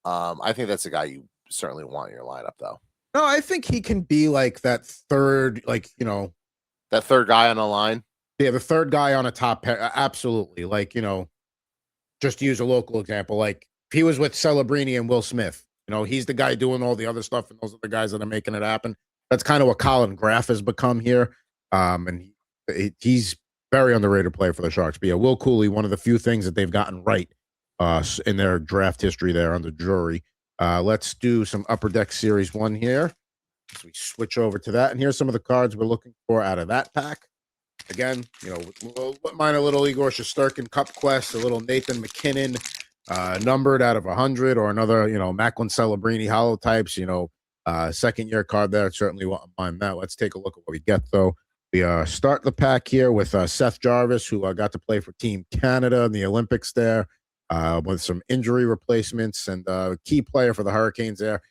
I think that's a guy you certainly want in your lineup, though.
No, I think he can be like that third,
That third guy on the line.
yeah, the third guy on a top pair. Absolutely. Like, just to use a local example, like if he was with Celebrini and Will Smith, he's the guy doing all the other stuff, and those are the guys that are making it happen. That's kind of what Colin Graff has become here. And he's very underrated player for the Sharks. But yeah, Will Cooley, one of the few things that they've gotten right in their draft history there on the jury. Let's do some Upper Deck Series 1 here. So we switch over to that. And here's some of the cards we're looking for out of that pack. Again, mine a little Igor Shesterkin Cup Quest, a little Nathan McKinnon, numbered out of 100, or another, Macklin Celebrini holotypes, second year card there. Certainly won't mind that. Let's take a look at what we get, though. We start the pack here with Seth Jarvis, who got to play for Team Canada in the Olympics there, with some injury replacements, and key player for the Hurricanes there.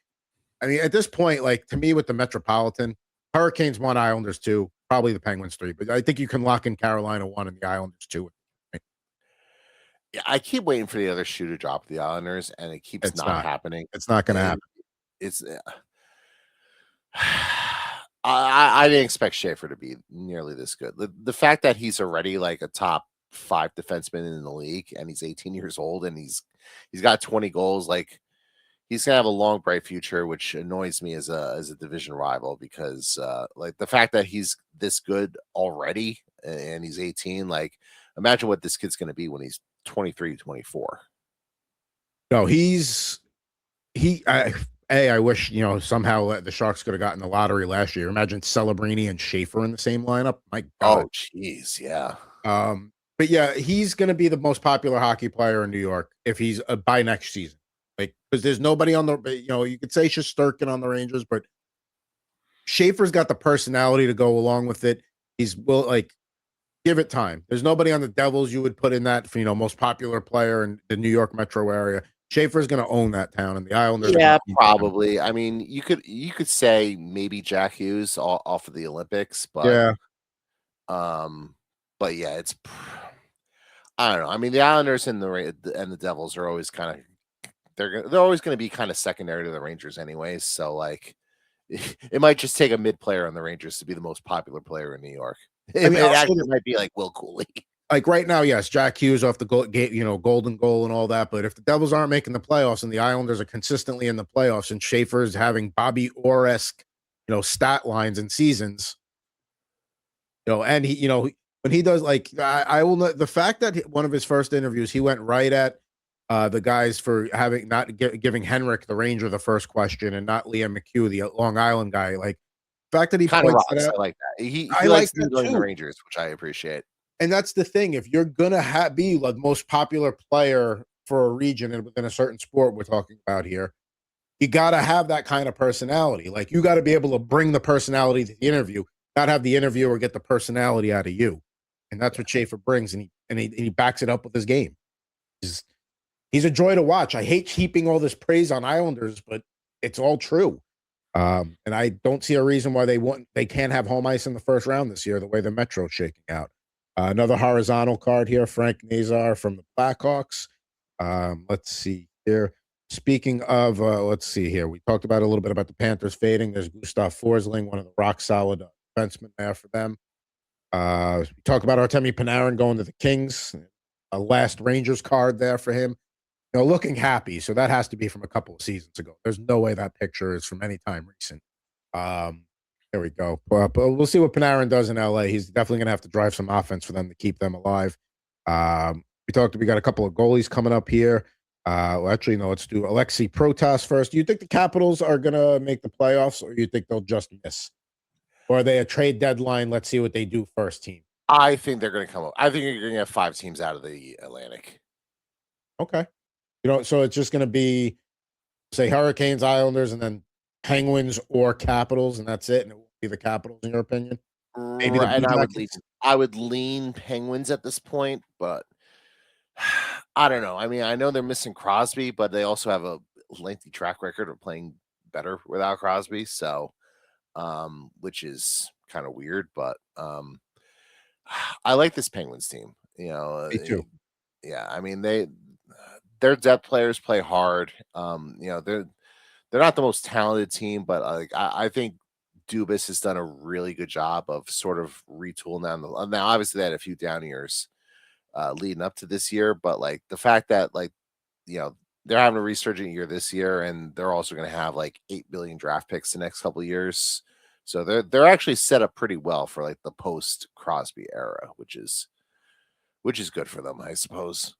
I mean, at this point, like, to me, with the Metropolitan, Hurricanes 1, Islanders 2, probably the Penguins 3, but I think you can lock in Carolina 1 and the Islanders 2.
Yeah, I keep waiting for the other shoe to drop the Islanders, and it keeps not happening.
It's not going to happen.
It's I didn't expect Schaefer to be nearly this good. The fact that he's already like a top 5 defenseman in the league, and he's 18 years old, and he's got 20 goals, like, he's gonna have a long, bright future, which annoys me as a division rival, because like the fact that he's this good already and he's 18, like, imagine what this kid's gonna be when he's 23, 24.
No, I wish, somehow the Sharks could have gotten the lottery last year. Imagine Celebrini and Schaefer in the same lineup. My God.
Oh, jeez, yeah.
But yeah, he's going to be the most popular hockey player in New York if he's by next season. Like, because there's nobody on the, you could say Shesterkin on the Rangers, but Schaefer's got the personality to go along with it. Give it time. There's nobody on the Devils you would put in that, most popular player in the New York metro area. Schaefer's going to own that town, and the Islanders.
Yeah, probably. I mean, you could say maybe Jack Hughes off of the Olympics, but
yeah.
But yeah, it's, I don't know. I mean, the Islanders and the Devils are always kind of, they're always going to be kind of secondary to the Rangers anyways. So like, it might just take a mid player on the Rangers to be the most popular player in New York.
I mean,
It actually might be like Will Cooley.
Like right now, yes, Jack Hughes off the golden goal and all that. But if the Devils aren't making the playoffs and the Islanders are consistently in the playoffs and Schaefer's having Bobby Orr-esque, stat lines and seasons, and he, when he does, like, I will not, the fact that one of his first interviews, he went right at the guys for having not giving Henrik the Ranger the first question and not Liam McHugh, the Long Island guy. Like, the fact that he
Kind of
points
rocks.
that out,
I like that. He
I
likes
like that
the
too.
Rangers, which I appreciate.
And that's the thing. If you're gonna be the most popular player for a region and within a certain sport we're talking about here, you got to have that kind of personality. Like, you got to be able to bring the personality to the interview, not have the interviewer get the personality out of you. And that's what Schaefer brings, and he backs it up with his game. He's a joy to watch. I hate heaping all this praise on Islanders, but it's all true. And I don't see a reason why they can't have home ice in the first round this year, the way the Metro's shaking out. Another horizontal card here, Frank Nazar from the Blackhawks. Let's see here. Speaking of, let's see here. We talked about a little bit about the Panthers fading. There's Gustav Forsling, one of the rock solid defensemen there for them. We talked about Artemi Panarin going to the Kings. A last Rangers card there for him. Looking happy. So that has to be from a couple of seasons ago. There's no way that picture is from any time recent. There we go. But we'll see what Panarin does in LA. He's definitely going to have to drive some offense for them to keep them alive. We got a couple of goalies coming up here. Actually, no, let's do Alexei Protas first. Do you think the Capitals are going to make the playoffs, or do you think they'll just miss? Or are they a trade deadline? Let's see what they do first team.
I think they're going to come up. I think you're going to have 5 teams out of the Atlantic.
Okay. So it's just going to be, say, Hurricanes, Islanders, and then Penguins or Capitals, and that's it. And it will be the Capitals, in your opinion.
Maybe and I would lean Penguins at this point, but I don't know. I mean, I know they're missing Crosby, but they also have a lengthy track record of playing better without Crosby. So, which is kind of weird, but I like this Penguins team.
Me too.
Yeah, I mean their depth players play hard. They're not the most talented team, but I think Dubas has done a really good job of sort of retooling down now. Obviously, they had a few down years leading up to this year, but like the fact that they're having a resurgent year this year, and they're also going to have like 8 billion draft picks the next couple of years, so they're actually set up pretty well for like the post Crosby era, which is good for them, I suppose.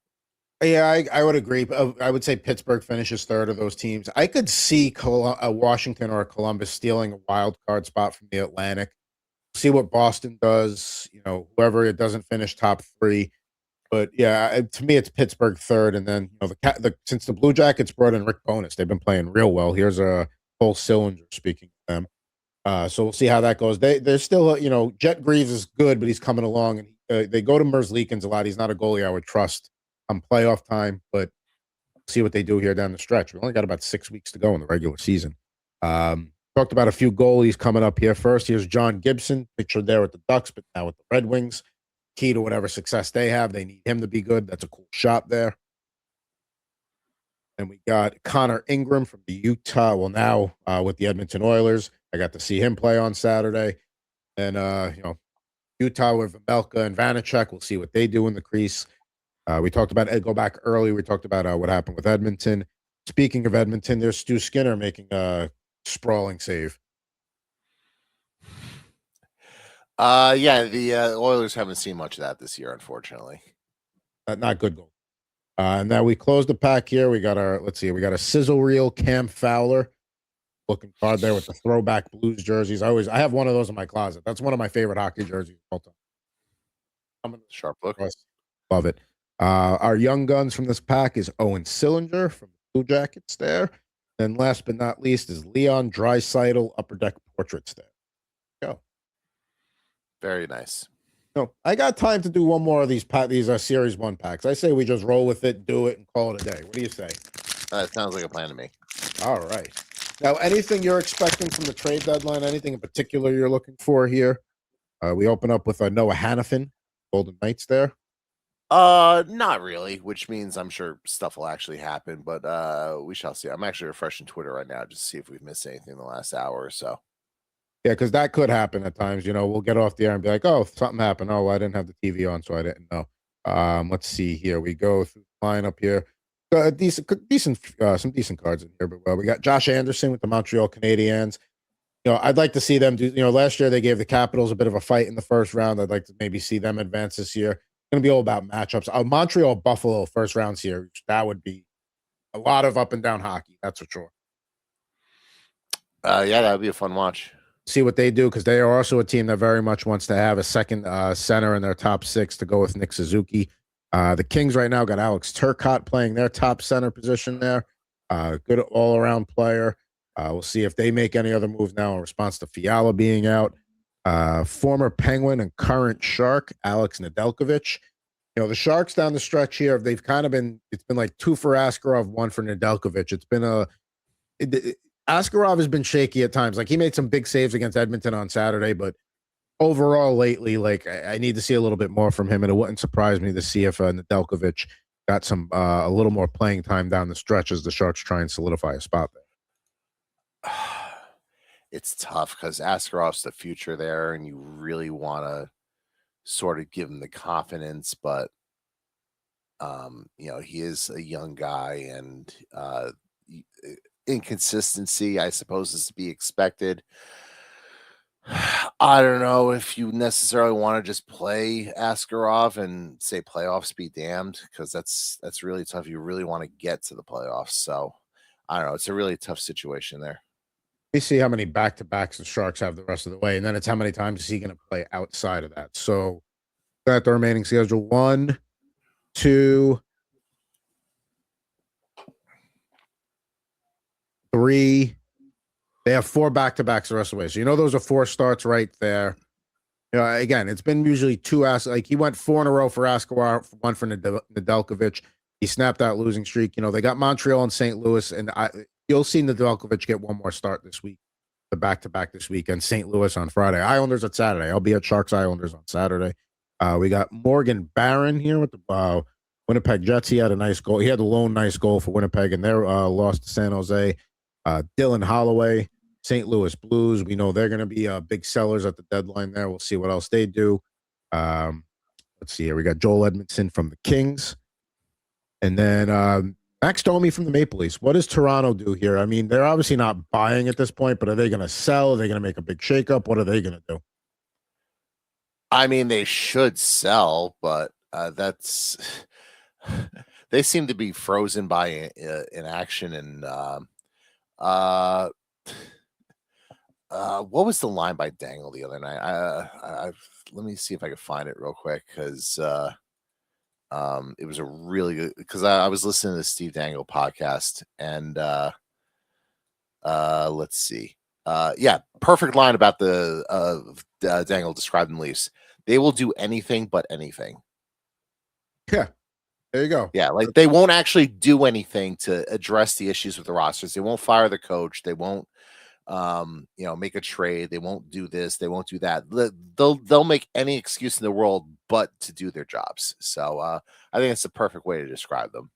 Yeah, I would agree. I would say Pittsburgh finishes third of those teams. I could see Washington or Columbus stealing a wild card spot from the Atlantic. See what Boston does. Whoever it doesn't finish top 3. But yeah, to me, it's Pittsburgh third, and then since the Blue Jackets brought in Rick Bowness, they've been playing real well. Here's a whole cylinder. Speaking of them, so we'll see how that goes. They're still Jet Greaves is good, but he's coming along, and they go to Merzlikins a lot. He's not a goalie I would trust on playoff time, but see what they do here down the stretch. We only got about 6 weeks to go in the regular season. Talked about a few goalies coming up here. First, here's John Gibson, pictured there with the Ducks, but now with the Red Wings. Key to whatever success they have, they need him to be good. That's a cool shot there. And we got Connor Ingram from the Utah. Well, now with the Edmonton Oilers, I got to see him play on Saturday. And Utah with Vemelka and Vanacek. We'll see what they do in the crease. We talked about go back early. We talked about what happened with Edmonton. Speaking of Edmonton, there's Stu Skinner making a sprawling save.
Yeah, the Oilers haven't seen much of that this year, unfortunately.
Not good goal. And now we close the pack here. We got we got a sizzle reel Cam Fowler looking card there with the throwback Blues jerseys. I have one of those in my closet. That's one of my favorite hockey jerseys of all time. I'm in the
sharp look.
Love it. Our young guns from this pack is Owen Sillinger from the Blue Jackets there. Then last but not least is Leon Draisaitl Upper Deck Portraits there. Go.
Very nice.
No, I got time to do one more of these Series 1 packs. I say we just roll with it, do it, and call it a day. What do you say?
That sounds like a plan to me.
All right. Now, anything you're expecting from the trade deadline? Anything in particular you're looking for here? We open up with Noah Hannafin, Golden Knights there.
Not really, which means I'm sure stuff will actually happen, but we shall see. I'm actually refreshing Twitter right now just to see if we've missed anything in the last hour or so.
Yeah, because that could happen at times. We'll get off the air and be like, "Oh, something happened. Oh, I didn't have the TV on, so I didn't know." Let's see here. We go through the lineup here. Some decent cards in here, but we got Josh Anderson with the Montreal Canadiens. I'd like to see them do. Last year they gave the Capitals a bit of a fight in the first round. I'd like to maybe see them advance this year. It's going to be all about matchups. Montreal Buffalo first round series. That would be a lot of up and down hockey. That's for sure.
Yeah, that would be a fun watch.
See what they do, because they are also a team that very much wants to have a second center in their top six to go with Nick Suzuki. The Kings right now got Alex Turcotte playing their top center position there. Good all around player. We'll see if they make any other moves now in response to Fiala being out. Former Penguin and current Shark Alex Nedeljkovic. The Sharks down the stretch here, they've kind of it's been like 2 for Askarov, 1 for Nedeljkovic. It's been Askarov has been shaky at times. Like, he made some big saves against Edmonton on Saturday, but overall lately, like, I need to see a little bit more from him, and it wouldn't surprise me to see if Nedeljkovic got some a little more playing time down the stretch as the Sharks try and solidify a spot there.
It's tough because Askarov's the future there, and you really want to sort of give him the confidence, but he is a young guy, and inconsistency, I suppose, is to be expected. I don't know if you necessarily want to just play Askarov and say playoffs be damned, because that's really tough. You really want to get to the playoffs. So I don't know. It's a really tough situation there.
We see how many back-to-backs the Sharks have the rest of the way, and then it's how many times is he going to play outside of that. So that the remaining schedule: 1, 2, 3. They have 4 back-to-backs the rest of the way. So those are 4 starts right there. Again, it's been usually 2 like he went 4 in a row for Askarov, 1 for Nedeljkovic. He snapped that losing streak. They got Montreal and St. Louis, and you'll see Nedeljkovic get one more start this week, the back-to-back this weekend. St. Louis on Friday, Islanders at Saturday. I'll be at Sharks Islanders on Saturday. We got Morgan Barron here with the Winnipeg Jets. He had a nice goal. He had a lone nice goal for Winnipeg, and their loss to San Jose. Dylan Holloway, St. Louis Blues. We know they're going to be big sellers at the deadline there. We'll see what else they do. Let's see here. We got Joel Edmondson from the Kings. And then Max Domi from the Maple Leafs. What does Toronto do here? I mean, they're obviously not buying at this point, but are they going to sell? Are they going to make a big shakeup? What are they going to do?
I mean, they should sell, but that's they seem to be frozen by inaction. And what was the line by Dangle the other night? Let me see if I can find it real quick, because it was a really good, because I was listening to the Steve Dangle podcast, and let's see. Yeah, perfect line about the Dangle describing the Leafs. They will do anything but anything.
Yeah, there you go.
Yeah, like they won't actually do anything to address the issues with the rosters. They won't fire the coach. They won't make a trade. They won't do this. They won't do that. They'll make any excuse in the world but to do their jobs. So I think it's the perfect way to describe them.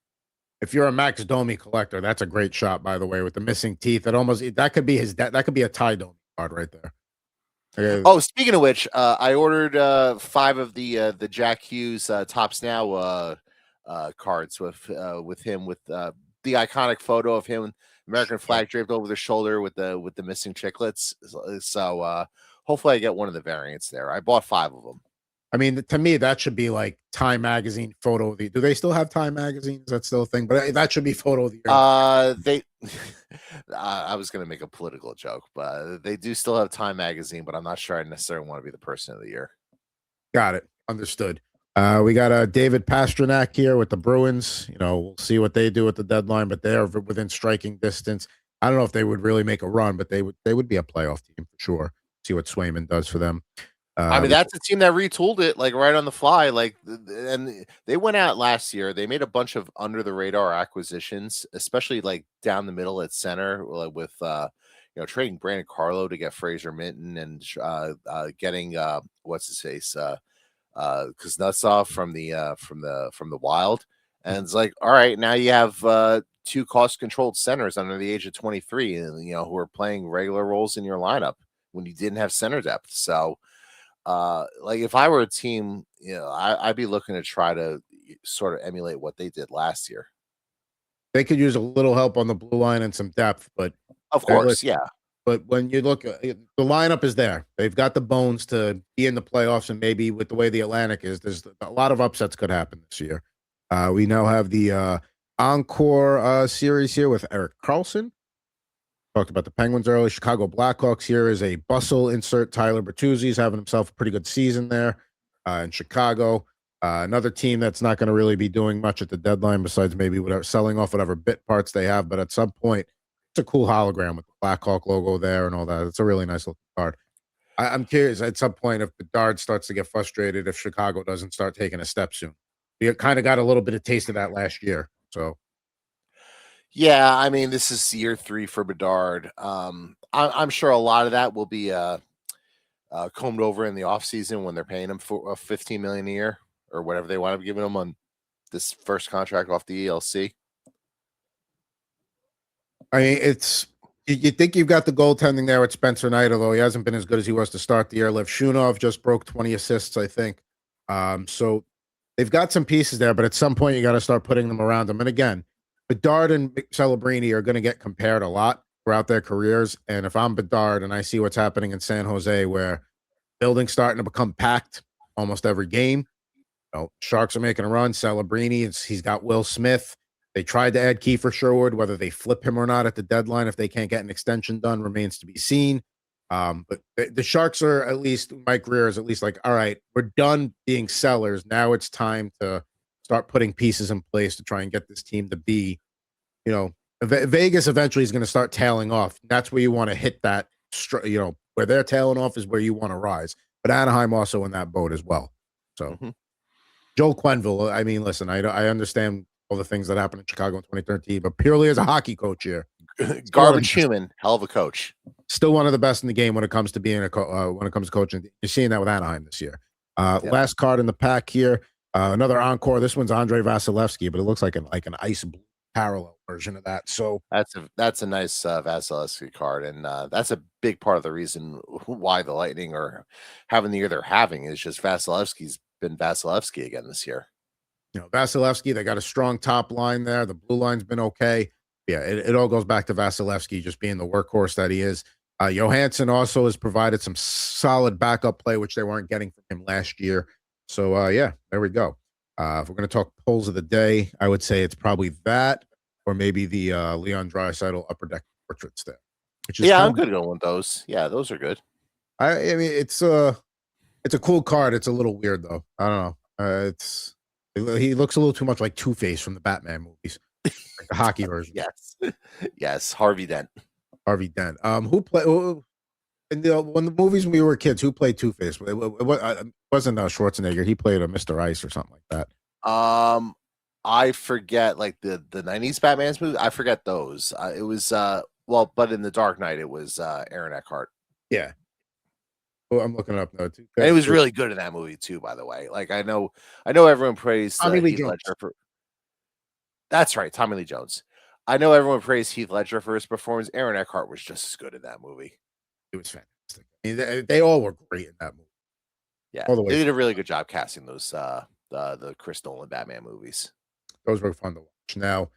If you're a Max Domi collector, that's a great shot, by the way, with the missing teeth. That could be that could be a Ty Domi card right there.
Oh, speaking of which, I ordered 5 of the Jack Hughes Tops Now cards with him, with the iconic photo of him, American flag draped over the shoulder with the missing chiclets. So hopefully I get one of the variants there. I bought 5 of them.
I mean, to me, that should be like Time Magazine photo of the. Do they still have Time Magazine? Is that still a thing? But that should be photo of the year.
I was going to make a political joke, but they do still have Time Magazine. But I'm not sure I necessarily want to be the person of the year.
Got it. Understood. We got David Pastrnak here with the Bruins. We'll see what they do at the deadline, but they are within striking distance. I don't know if they would really make a run, but they would be a playoff team for sure. See what Swayman does for them.
I mean, that's a team that retooled it like right on the fly. And they went out last year. They made a bunch of under the radar acquisitions, especially like down the middle at center, with trading Brandon Carlo to get Fraser Minton, and getting what's his face, Kuznetsov from the Wild, and it's like, all right, now you have two cost controlled centers under the age of 23, and who are playing regular roles in your lineup when you didn't have center depth. So, like if I were a team, I'd be looking to try to sort of emulate what they did last year.
They could use a little help on the blue line and some depth, but
Of
they're
course, yeah.
but when you look at the lineup is there. They've got the bones to be in the playoffs, and maybe with the way the Atlantic is, there's a lot of upsets could happen this year. We now have the Encore series here with Eric Carlson. Talked about the Penguins earlier. Chicago Blackhawks here is a bustle insert. Tyler Bertuzzi's having himself a pretty good season there in Chicago. Another team that's not going to really be doing much at the deadline besides maybe whatever selling off whatever bit parts they have. But at some point, it's a cool hologram with the Blackhawk logo there and all that. It's a really nice looking card. I'm curious at some point if Bedard starts to get frustrated if Chicago doesn't start taking a step soon. We kind of got a little bit of taste of that last year. So
Yeah, I mean, this is year 3 for Bedard. I'm sure a lot of that will be combed over in the offseason when they're paying him for $15 million a year or whatever they wind up giving him on this first contract off the ELC.
I mean, it's you think you've got the goaltending there with Spencer Knight, although he hasn't been as good as he was to start the year. Lev Shunov just broke 20 assists, I think. So they've got some pieces there, but at some point you got to start putting them around them. And again, Bedard and Celebrini are going to get compared a lot throughout their careers. And if I'm Bedard and I see what's happening in San Jose, where building's starting to become packed almost every game, Sharks are making a run. Celebrini, he's got Will Smith. They tried to add Kiefer Sherwood. Whether they flip him or not at the deadline, if they can't get an extension done, remains to be seen. But the Sharks are at least, Mike Greer is at least like, all right, we're done being sellers. Now it's time to start putting pieces in place to try and get this team to be, Vegas eventually is going to start tailing off. That's where you want to hit that, where they're tailing off is where you want to rise. But Anaheim also in that boat as well. So Joel Quenneville, I mean, listen, I understand all the things that happened in Chicago in 2013, but purely as a hockey coach here,
garbage human, hell of a coach.
Still one of the best in the game when it comes to being when it comes to coaching. You're seeing that with Anaheim this year. Last card in the pack here, another encore. This one's Andrei Vasilevsky, but it looks like an ice blue parallel version of that. So
that's a nice Vasilevsky card, and that's a big part of the reason why the Lightning are having the year they're having is just Vasilevsky's been Vasilevsky again this year.
Vasilevsky, they got a strong top line there. The blue line's been okay. Yeah, it all goes back to Vasilevsky just being the workhorse that he is. Johansson also has provided some solid backup play, which they weren't getting from him last year. So, there we go. If we're going to talk polls of the day, I would say it's probably that or maybe the Leon Draisaitl upper deck portraits there.
I'm good going with those. Yeah, those are good.
I mean, it's a cool card. It's a little weird, though. I don't know. He looks a little too much like Two-Face from the Batman movies, like the hockey version.
Yes, Harvey Dent.
Who played in when the movies when we were kids? Who played Two-Face? It wasn't Schwarzenegger. He played a Mr. Ice or something like
that. I forget, like the '90s Batman's movie. I forget those. It was but in the Dark Knight, it was Aaron Eckhart.
Yeah. Well, I'm looking it up now too.
And it was really good in that movie too, by the way. Like I know everyone praised Heath Ledger for. That's right, Tommy Lee Jones. I know everyone praised Heath Ledger for his performance. Aaron Eckhart was just as good in that movie.
It was fantastic. I mean, they all were great in that movie.
Yeah, they did a really good job casting those the Chris Nolan Batman movies.
Those were fun to watch. Now,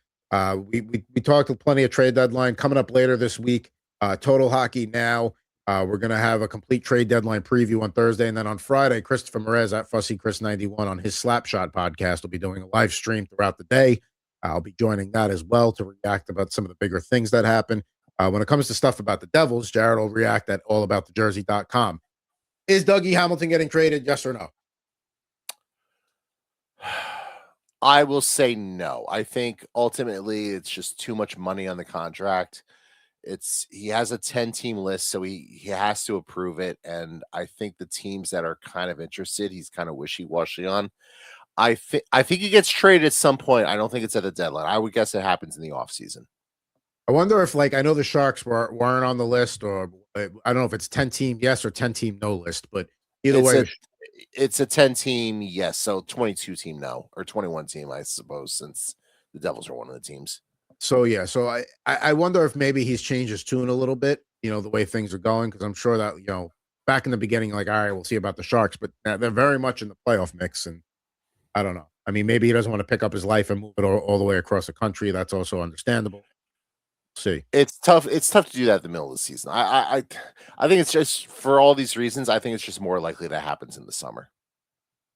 we talked plenty of trade deadline coming up later this week. Total Hockey Now. We're going to have a complete trade deadline preview on Thursday. And then on Friday, Christopher Merez at Fussy Chris 91 on his Slapshot podcast will be doing a live stream throughout the day. I'll be joining that as well to react about some of the bigger things that happen. When it comes to stuff about the Devils, Jared will react at allaboutthejersey.com. Is Dougie Hamilton getting traded? Yes or no?
I will say no. I think ultimately it's just too much money on the contract. He has a 10-team list, so he has to approve it. And I think the teams that are kind of interested, he's kind of wishy-washy on. I think he gets traded at some point. I don't think it's at the deadline. I would guess it happens in the offseason.
I wonder if, I know the Sharks weren't on the list, or I don't know if it's 10-team yes or 10-team no list, but either way,
It's a 10 team, yes. So 22 team, no, or 21 team, I suppose, since the Devils are one of the teams.
So yeah, so I wonder if maybe he's changed his tune a little bit, the way things are going, because I'm sure that back in the beginning, like, all right, we'll see about the Sharks, but they're very much in the playoff mix, and I don't know. I mean, maybe he doesn't want to pick up his life and move it all the way across the country. That's also understandable. See.
It's tough. It's tough to do that at the middle of the season. I think it's just for all these reasons. I think it's just more likely that happens in the summer.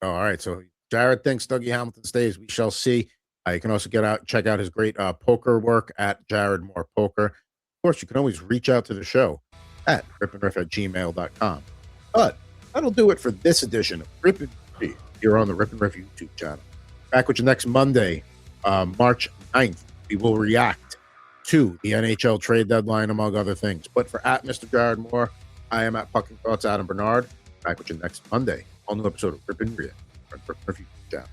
Oh, all right. So Jared thinks Dougie Hamilton stays. We shall see. You can also check out his great poker work at Jared Moore Poker. Of course, you can always reach out to the show at ripnriff@gmail.com. But that'll do it for this edition of Rip N Riff here on the Rip N Riff YouTube channel. Back with you next Monday, March 9th. We will react to the NHL trade deadline, among other things. But for at Mr. Jared Moore, I am at Pucking Thoughts Adam Bernard. Back with you next Monday on the episode of Rip N Riff on Rip N Riff YouTube channel.